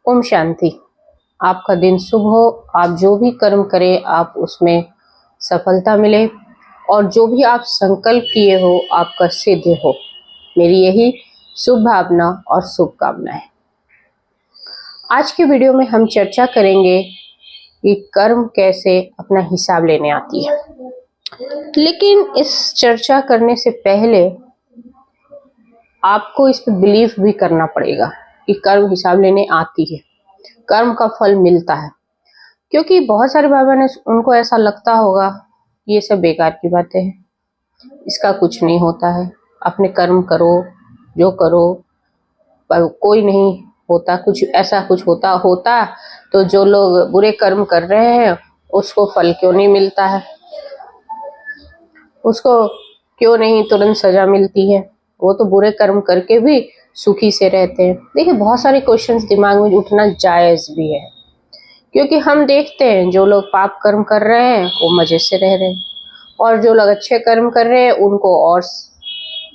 ओम शांति। आपका दिन शुभ हो। आप जो भी कर्म करें आप उसमें सफलता मिले और जो भी आप संकल्प किए हो आपका सिद्ध हो। मेरी यही शुभ भावना और शुभकामना है। आज के वीडियो में हम चर्चा करेंगे कि कर्म कैसे अपना हिसाब लेने आती है। लेकिन इस चर्चा करने से पहले आपको इस पर बिलीव भी करना पड़ेगा कि कर्म हिसाब लेने आती है, कर्म का फल मिलता है। क्योंकि बहुत सारे बाबा ने उनको ऐसा लगता होगा ये सब बेकार की बातें हैं, इसका कुछ नहीं होता है, अपने कर्म करो जो करो, पर कोई नहीं होता, कुछ ऐसा कुछ होता तो जो लोग बुरे कर्म कर रहे हैं उसको फल क्यों नहीं मिलता है, उसको क्यों नहीं तुरंत सजा मिलती है, वो तो बुरे कर्म करके भी सुखी से रहते हैं। देखिए, बहुत सारे क्वेश्चंस दिमाग में उठना जायज भी है, क्योंकि हम देखते हैं जो लोग पाप कर्म कर रहे हैं वो मजे से रह रहे हैं और जो लोग अच्छे कर्म कर रहे हैं उनको और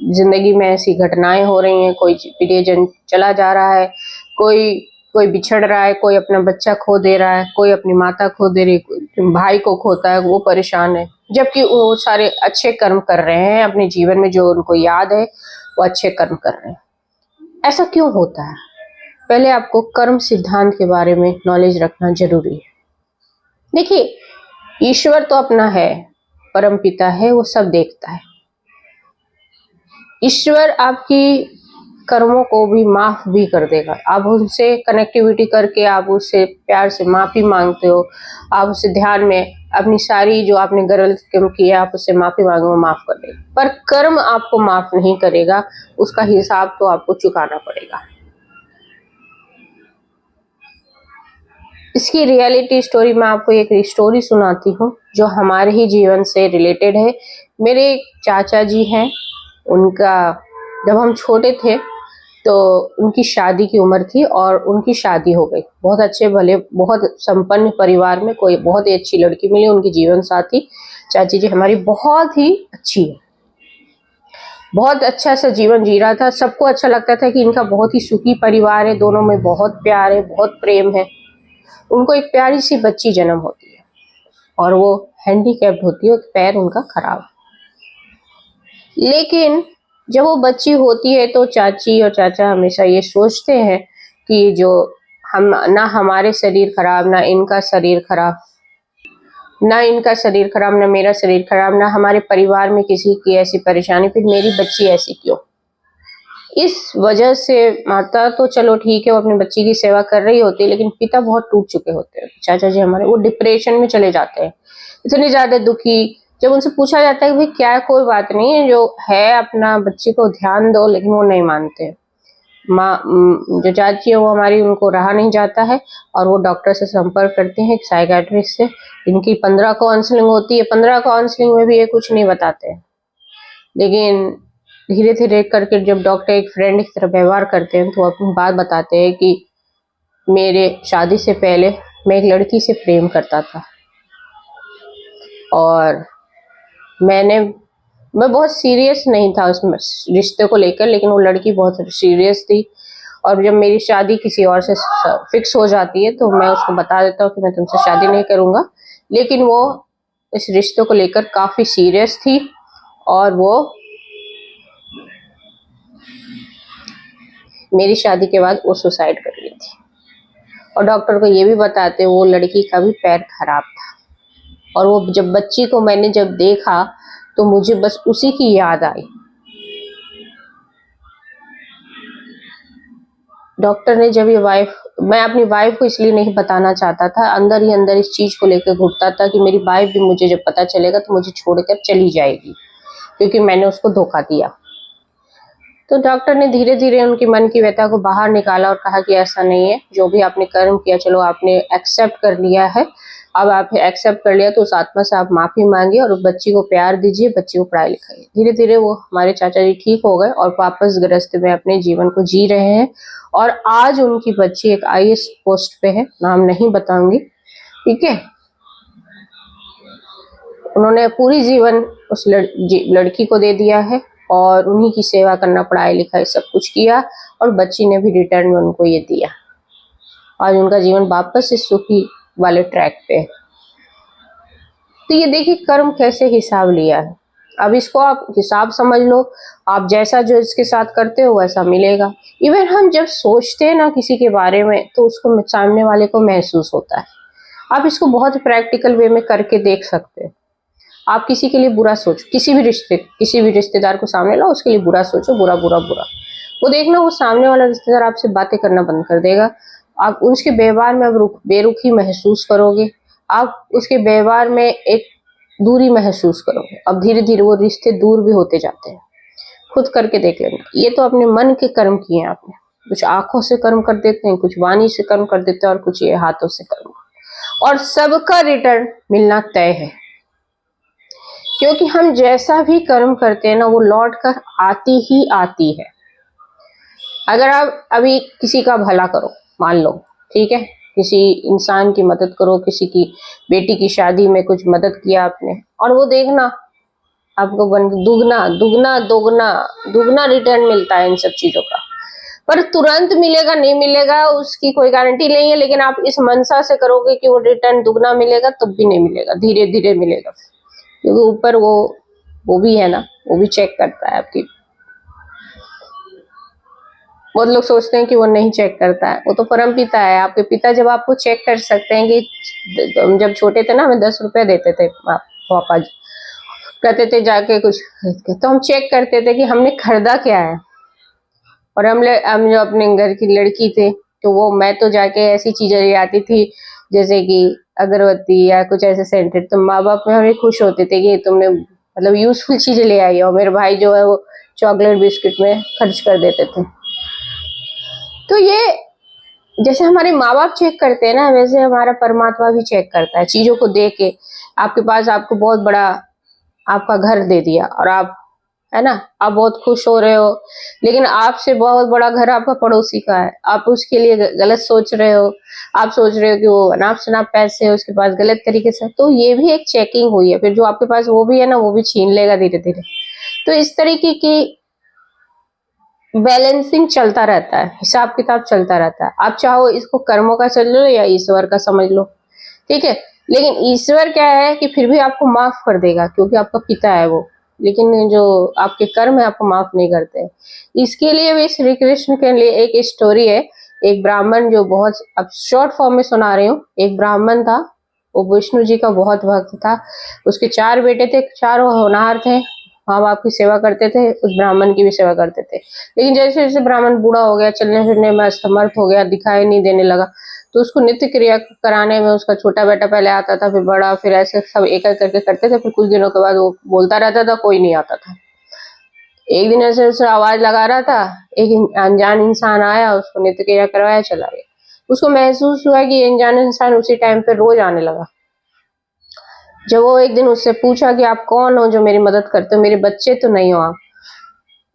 जिंदगी में ऐसी घटनाएं हो रही हैं। कोई प्रियजन चला जा रहा है, कोई कोई बिछड़ रहा है, कोई अपना बच्चा खो दे रहा है, कोई अपनी माता खो दे रही, कोई भाई को खोता है, वो परेशान है, जबकि वो सारे अच्छे कर्म कर रहे हैं अपने जीवन में, जो उनको याद है वो अच्छे कर्म कर रहे हैं। ऐसा क्यों होता है? पहले आपको कर्म सिद्धांत के बारे में नॉलेज रखना जरूरी है। देखिए, ईश्वर तो अपना है, परम पिता है, वो सब देखता है। ईश्वर आपकी कर्मों को भी माफ भी कर देगा। आप उनसे कनेक्टिविटी करके आप उससे प्यार से माफी मांगते हो, आप उससे ध्यान में अपनी सारी जो आपने गलत कर्म किया आप उससे माफी मांगो, वो माफ कर देगा। पर कर्म आपको माफ नहीं करेगा, उसका हिसाब तो आपको चुकाना पड़ेगा। इसकी रियलिटी स्टोरी मैं आपको एक स्टोरी सुनाती हूँ जो हमारे ही जीवन से रिलेटेड है। मेरे एक चाचा जी हैं, उनका जब हम छोटे थे तो उनकी शादी की उम्र थी और उनकी शादी हो गई। बहुत अच्छे भले बहुत संपन्न परिवार में कोई बहुत ही अच्छी लड़की मिली, उनकी जीवन साथी चाची जी हमारी बहुत ही अच्छी है, बहुत अच्छा सा जीवन जी रहा था। सबको अच्छा लगता था कि इनका बहुत ही सुखी परिवार है, दोनों में बहुत प्यार है, बहुत प्रेम है। उनको एक प्यारी सी बच्ची जन्म होती है और वो हैंडीकैप्ड होती है, पैर उनका खराब। लेकिन जब वो बच्ची होती है तो चाची और चाचा हमेशा ये सोचते हैं कि जो हम ना हमारे शरीर खराब, ना इनका शरीर खराब, ना इनका शरीर खराब, ना मेरा शरीर खराब, ना हमारे परिवार में किसी की ऐसी परेशानी, फिर मेरी बच्ची ऐसी क्यों। इस वजह से माता तो चलो ठीक है, वो अपनी बच्ची की सेवा कर रही होती है, लेकिन पिता बहुत टूट चुके होते हैं। चाचा जी हमारे वो डिप्रेशन में चले जाते हैं, इतने ज्यादा दुखी। जब उनसे पूछा जाता है कि भाई क्या है, कोई बात नहीं है, जो है अपना बच्ची को ध्यान दो, लेकिन वो नहीं मानते। माँ जो चाची है वो हमारी, उनको रहा नहीं जाता है और वो डॉक्टर से संपर्क करते हैं, साइकेट्रिस्ट से। इनकी 15 काउंसलिंग होती है, 15 काउंसलिंग में भी ये कुछ नहीं बताते हैं। लेकिन धीरे धीरे करके जब डॉक्टर एक फ्रेंड की तरह व्यवहार करते हैं तो वो अपनी बात बताते हैं कि मेरे शादी से पहले मैं एक लड़की से प्रेम करता था और मैं बहुत सीरियस नहीं था उस रिश्ते को लेकर, लेकिन वो लड़की बहुत सीरियस थी। और जब मेरी शादी किसी और से फिक्स हो जाती है तो मैं उसको बता देता हूँ कि मैं तुमसे शादी नहीं करूँगा, लेकिन वो इस रिश्ते को लेकर काफ़ी सीरियस थी और वो मेरी शादी के बाद वो सुसाइड कर ली थी। और डॉक्टर को ये भी बताते वो लड़की का भी पैर खराब था। और वो जब बच्ची को मैंने जब देखा तो मुझे बस उसी की याद आई। डॉक्टर ने जब ये मैं अपनी वाइफ को इसलिए नहीं बताना चाहता था, अंदर ही अंदर इस चीज को लेकर घुटता था कि मेरी वाइफ भी मुझे जब पता चलेगा तो मुझे छोड़कर चली जाएगी, क्योंकि मैंने उसको धोखा दिया। तो डॉक्टर ने धीरे धीरे उनकी मन की व्यथा को बाहर निकाला और कहा कि ऐसा नहीं है, जो भी आपने कर्म किया चलो आपने एक्सेप्ट कर लिया है, अब आप एक्सेप्ट कर लिया तो उस आत्मा से आप माफी मांगिए और उस बच्ची को प्यार दीजिए, बच्ची को पढ़ाई लिखाई। धीरे धीरे वो हमारे चाचा जी ठीक हो गए और वापस गृहस्थ में अपने जीवन को जी रहे हैं। और आज उनकी बच्ची एक IAS पोस्ट पे है, नाम नहीं बताऊंगी, ठीक है। उन्होंने पूरी जीवन उस लड़की को दे दिया है और उन्हीं की सेवा करना, पढ़ाई लिखाई सब कुछ किया और बच्ची ने भी रिटर्न में उनको ये दिया। आज उनका जीवन वापस से सुखी वाले ट्रैक पे है। तो ये देखिए कर्म कैसे हिसाब लिया है। अब इसको आप हिसाब समझ लो, आप जैसा जो इसके साथ करते हो वैसा मिलेगा। इवन हम जब सोचते हैं ना किसी के बारे में तो उसको सामने वाले को महसूस होता है। आप इसको बहुत प्रैक्टिकल वे में करके देख सकते हैं। आप किसी के लिए बुरा सोचो, किसी भी रिश्तेदार को सामने लाओ, उसके लिए बुरा सोचो, बुरा बुरा बुरा, वो देखना वो सामने वाला रिश्तेदार आपसे बातें करना बंद कर देगा। आप उसके व्यवहार में अब बेरुखी महसूस करोगे, आप उसके व्यवहार में एक दूरी महसूस करोगे। अब धीरे धीरे वो रिश्ते दूर भी होते जाते हैं। खुद करके देख लेना। ये तो अपने मन के कर्म किए हैं आपने। कुछ आंखों से कर्म कर देते हैं, कुछ वाणी से कर्म कर देते हैं, और कुछ ये हाथों से कर्म, और सबका रिटर्न मिलना तय है। क्योंकि हम जैसा भी कर्म करते हैं ना वो लौट कर आती ही आती है। अगर आप अभी किसी का भला करो, मान लो, ठीक है, किसी इंसान की मदद करो, किसी की बेटी की शादी में कुछ मदद किया आपने, और वो देखना आपको दुगना दुगना दोगुना दुगना रिटर्न मिलता है इन सब चीजों का। पर तुरंत मिलेगा नहीं मिलेगा उसकी कोई गारंटी नहीं है, लेकिन आप इस मनसा से करोगे कि वो रिटर्न दुगना मिलेगा, तब भी नहीं मिलेगा, धीरे धीरे मिलेगा। क्योंकि ऊपर वो भी है ना, वो भी चेक करता है आपकी। बहुत लोग सोचते हैं कि वो नहीं चेक करता है, वो तो परम पिता है। आपके पिता जब आपको चेक कर सकते हैं कि हम जब छोटे थे ना, हमें 10 रुपए देते थे पापा जी, कहते थे जाके कुछ खरीद के, तो हम चेक करते थे कि हमने खरीदा क्या है। और हम जो अपने घर की लड़की थे तो वो मैं तो जाके ऐसी चीजें ले आती थी जैसे कि अगरबत्ती या कुछ ऐसे सेंटेड, तो माँ बाप में हमें खुश होते थे कि तुमने मतलब यूजफुल चीजें ले आई। और मेरे भाई जो है वो चॉकलेट बिस्किट में खर्च कर देते थे। तो ये जैसे हमारे माँ बाप चेक करते हैं ना, वैसे हमारा परमात्मा भी चेक करता है चीजों को देख के। आपके पास आपको बहुत बड़ा आपका घर दे दिया और आप, है ना, आप बहुत खुश हो रहे हो, लेकिन आपसे बहुत बड़ा घर आपका पड़ोसी का है, आप उसके लिए गलत सोच रहे हो। आप सोच रहे हो कि वो अनाप शनाप पैसे है उसके पास गलत तरीके से, तो ये भी एक चेकिंग हुई है। फिर जो आपके पास वो भी है ना, वो भी छीन लेगा धीरे धीरे। तो इस तरीके की बैलेंसिंग चलता रहता है, हिसाब किताब चलता रहता है। आप चाहो इसको कर्मों का समझ लो या ईश्वर का समझ लो, ठीक है। लेकिन ईश्वर क्या है कि फिर भी आपको माफ कर देगा क्योंकि आपका पिता है वो, लेकिन जो आपके कर्म है आपको माफ नहीं करते। इसके लिए भी श्री कृष्ण के लिए एक स्टोरी है। एक ब्राह्मण, जो बहुत, अब शॉर्ट फॉर्म में सुना रही हूँ। एक ब्राह्मण था, वो विष्णु जी का बहुत भक्त था। उसके 4 बेटे थे, चारों होनहार थे, माँ बाप की सेवा करते थे, उस ब्राह्मण की भी सेवा करते थे। लेकिन जैसे जैसे ब्राह्मण बूढ़ा हो गया, चलने फिरने में असमर्थ हो गया, दिखाई नहीं देने लगा, तो उसको नित्य क्रिया कराने में उसका छोटा बेटा पहले आता था, फिर बड़ा, फिर ऐसे सब एक एक करके करते थे। फिर कुछ दिनों के बाद वो बोलता रहता था, कोई नहीं आता था। एक दिन ऐसे ऐसे आवाज लगा रहा था, एक अनजान इंसान आया, उसको नित्य क्रिया करवाया, चला गया। उसको महसूस हुआ कि अनजान इंसान उसी टाइम पे रोज आने लगा। जब वो एक दिन उससे पूछा कि आप कौन हो जो मेरी मदद करते हो, मेरे बच्चे तो नहीं हो आप।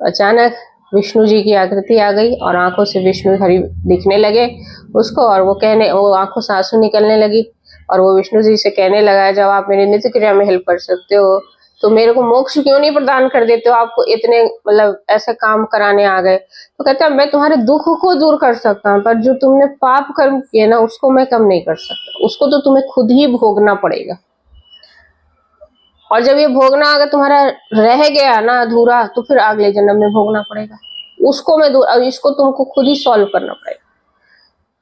अचानक विष्णु जी की आकृति आ गई और आंखों से विष्णु हरि दिखने लगे उसको, और वो आंखों से आंसू निकलने लगी। और वो विष्णु जी से कहने लगा, जब आप मेरी नित्य क्रिया में हेल्प कर सकते हो तो मेरे को मोक्ष क्यों नहीं प्रदान कर देते हो, आपको इतने मतलब ऐसे काम कराने आ गए। तो कहता है, मैं तुम्हारे दुख को दूर कर सकता हूँ, पर जो तुमने पाप कर्म किए ना उसको मैं कम नहीं कर सकता, उसको तो तुम्हें खुद ही भोगना पड़ेगा। और जब ये भोगना अगर तुम्हारा रह गया ना अधूरा, तो फिर अगले जन्म में भोगना पड़ेगा उसको। मैं दूर, अब इसको तुमको खुद ही सॉल्व करना पड़ेगा।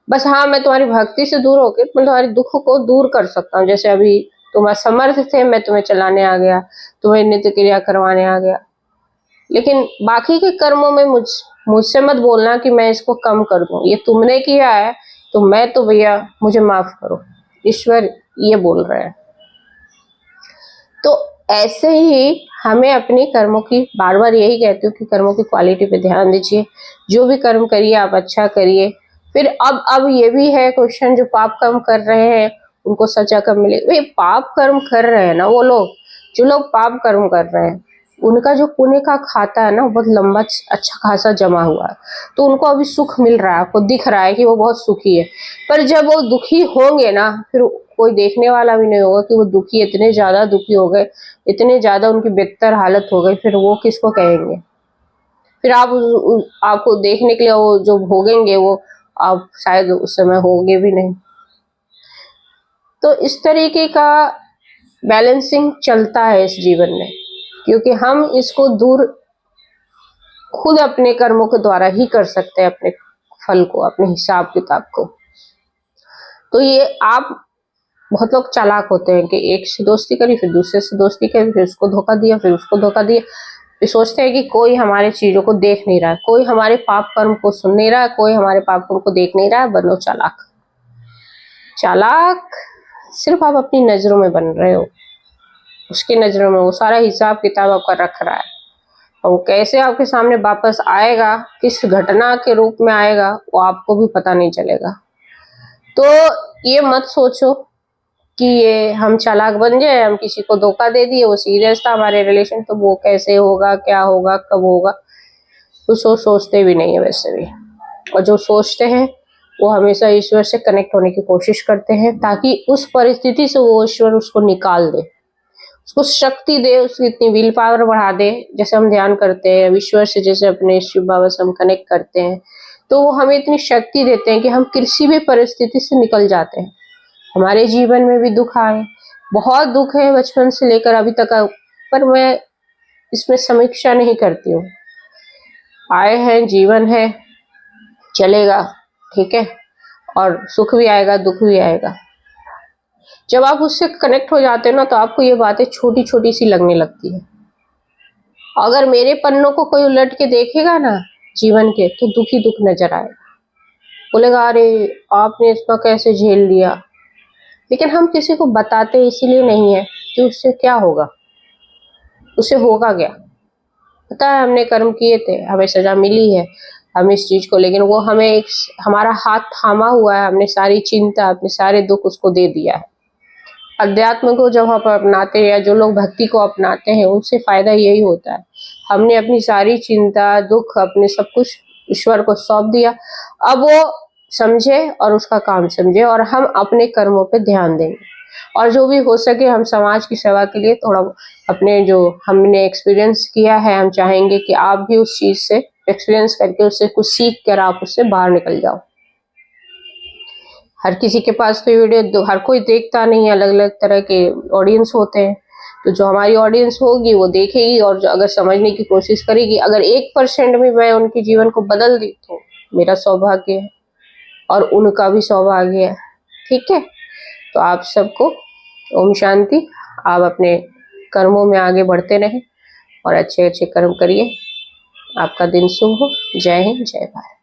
बस हाँ, मैं तुम्हारी भक्ति से दूर होकर मैं तुम्हारे दुख को दूर कर सकता हूँ। जैसे अभी तुम असमर्थ थे, मैं तुम्हें चलाने आ गया, तुम्हें नित्य क्रिया करवाने आ गया। लेकिन बाकी के कर्मों में मुझसे मत बोलना कि मैं इसको कम कर दूं, ये तुमने किया है तो मैं तो भैया मुझे माफ करो। ईश्वर ये बोल रहे हैं। तो ऐसे ही हमें अपनी कर्मों की, बार बार यही कहती हूँ कि कर्मों की क्वालिटी पे ध्यान दीजिए। जो भी कर्म करिए आप अच्छा करिए। फिर अब ये भी है क्वेश्चन, जो पाप कर्म कर रहे हैं उनको सजा कब मिलेगी? भाई पाप कर्म कर रहे हैं ना वो लोग, जो लोग पाप कर्म कर रहे हैं उनका जो पुण्य का खाता है ना बहुत लंबा अच्छा खासा जमा हुआ है, तो उनको अभी सुख मिल रहा है, आपको दिख रहा है कि वो बहुत सुखी है। पर जब वो दुखी होंगे ना, फिर कोई देखने वाला भी नहीं होगा कि वो दुखी, इतने ज्यादा दुखी हो गए, इतने ज्यादा उनकी बेहतर हालत हो गई, फिर वो किसको कहेंगे? फिर आप आपको देखने के लिए वो जो भोगेंगे वो आप शायद उस समय होंगे भी नहीं। तो इस तरीके का बैलेंसिंग चलता है इस जीवन में, क्योंकि हम इसको दूर खुद अपने कर्मों के द्वारा ही कर सकते हैं, अपने फल को, अपने हिसाब किताब को। तो ये आप बहुत लोग चालाक होते हैं कि एक से दोस्ती करी, फिर दूसरे से दोस्ती करी, फिर उसको धोखा दिया, फिर उसको धोखा दिया, फिर सोचते हैं कि कोई हमारे चीजों को देख नहीं रहा है, कोई हमारे पाप कर्म को सुन नहीं रहा है, कोई हमारे पाप कर्म को देख नहीं रहा है। बनो चालाक। चालाक सिर्फ आप अपनी नजरों में बन रहे हो, उसकी नजरों में वो सारा हिसाब किताब आपका रख रहा है, और वो कैसे आपके सामने वापस आएगा, किस घटना के रूप में आएगा, वो आपको भी पता नहीं चलेगा। तो ये मत सोचो कि ये हम चालाक बन जाए, हम किसी को धोखा दे दिए, वो सीरियस था हमारे रिलेशन, तो वो कैसे होगा, क्या होगा, कब होगा, कुछ सोचते भी नहीं है वैसे भी। और जो सोचते हैं वो हमेशा ईश्वर से कनेक्ट होने की कोशिश करते हैं, ताकि उस परिस्थिति से वो ईश्वर उसको निकाल दे, उसको शक्ति दे, उसकी इतनी विल पावर बढ़ा दे। जैसे हम ध्यान करते हैं ईश्वर से, जैसे अपने शिव बाबा से हम कनेक्ट करते हैं, तो वो हमें इतनी शक्ति देते हैं कि हम किसी भी परिस्थिति से निकल जाते हैं। हमारे जीवन में भी दुख आए, बहुत दुख है बचपन से लेकर अभी तक, पर मैं इसमें समीक्षा नहीं करती हूँ। आए हैं, जीवन है, चलेगा, ठीक है, और सुख भी आएगा, दुख भी आएगा। जब आप उससे कनेक्ट हो जाते हो ना, तो आपको ये बातें छोटी छोटी सी लगने लगती है। अगर मेरे पन्नों को कोई उलट के देखेगा ना जीवन के, तो दुख ही दुख नजर आएगा, बोलेगा अरे आपने इसका कैसे झेल लिया। लेकिन हम किसी को बताते इसीलिए नहीं है कि उससे क्या होगा, उससे होगा क्या। पता है हमने कर्म किए थे, हमें सजा मिली है, हम इस चीज को, लेकिन वो हमें एक हमारा हाथ थामा हुआ है, हमने सारी चिंता, अपने सारे दुख उसको दे दिया है। अध्यात्म को जब हम अपनाते हैं, या जो लोग भक्ति को अपनाते हैं, उनसे फायदा यही होता है, हमने अपनी सारी चिंता, दुख, अपने सब कुछ ईश्वर को सौंप दिया। अब वो समझे और उसका काम समझे, और हम अपने कर्मों पे ध्यान देंगे, और जो भी हो सके हम समाज की सेवा के लिए थोड़ा अपने जो हमने एक्सपीरियंस किया है, हम चाहेंगे कि आप भी उस चीज से एक्सपीरियंस करके, उससे कुछ सीख कर आप उससे बाहर निकल जाओ। हर किसी के पास तो वीडियो हर कोई देखता नहीं है, अलग अलग तरह के ऑडियंस होते हैं। तो जो हमारी ऑडियंस होगी वो देखेगी, और जो अगर समझने की कोशिश करेगी, अगर 1% भी मैं उनके जीवन को बदल दी तो मेरा सौभाग्य है और उनका भी सौभाग्य है। ठीक है, तो आप सबको ओम शांति। आप अपने कर्मों में आगे बढ़ते रहें और अच्छे अच्छे कर्म करिए। आपका दिन शुभ हो। जय हिंद, जय भारत।